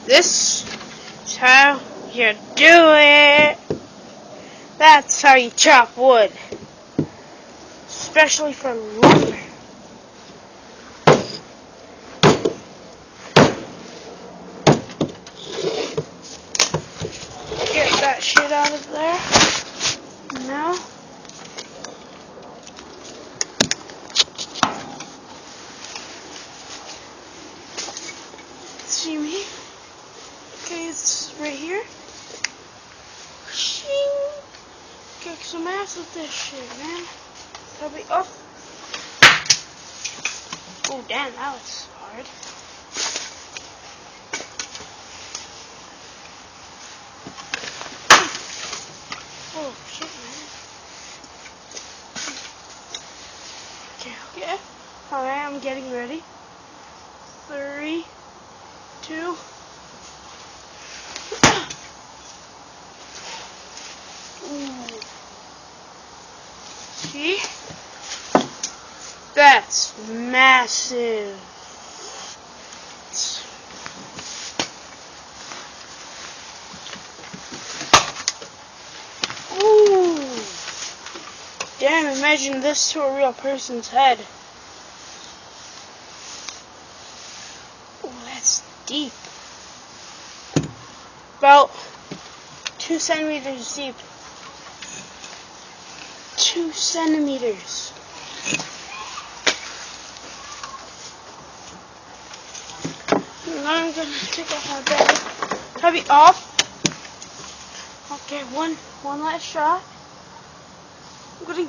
This is how you do it. That's how you chop wood. Especially for lumber. Get that shit out of there. Now. See me? Okay, it's right here. Shing! Kick some ass with this shit, man. That'll be up. Oh, damn, that was hard. Oh, shit, man. Okay. Alright, I'm getting ready. 3, 2. Ooh. See? That's massive. Ooh. Damn, imagine this to a real person's head. Ooh, that's deep. About 2 centimeters deep. 2 centimeters. Now I'm gonna take off my bag. Heavy off. Okay, one last shot. I'm gonna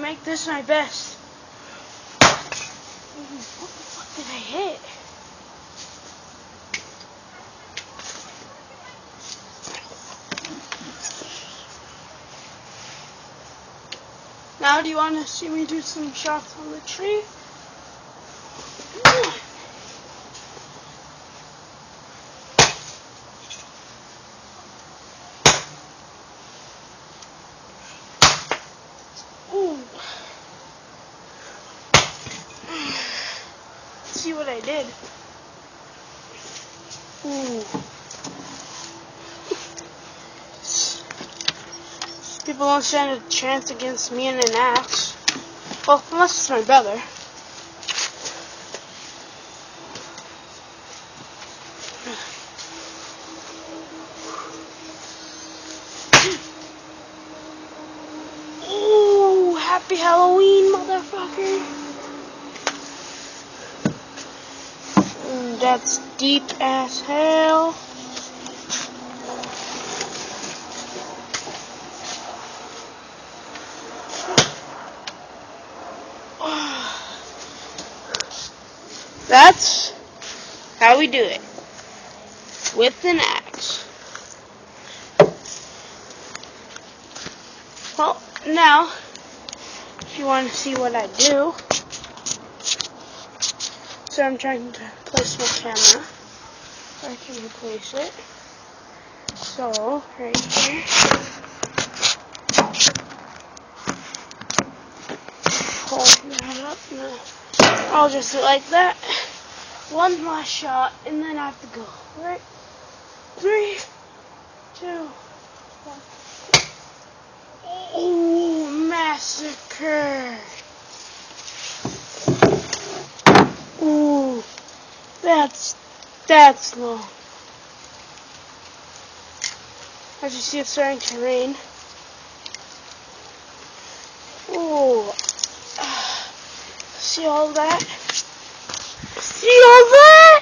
make this my best. What the fuck did I hit? Now, do you want to see me do some shots on the tree? Ooh. Let's see what I did. Ooh. People don't stand a chance against me and an axe. Well, unless it's my brother. Ooh, happy Halloween, motherfucker. That's deep as hell. That's how we do it. With an axe. Well, now, if you want to see what I do, so I'm trying to place my camera. I can replace it. So, right here. Hold that up. No. I'll just do it like that. One last shot, and then I have to go. Right? 3, 2, 1. Oh, massacre. Ooh, that's long. As you see, it's starting to rain. Ooh. See all that? See all that?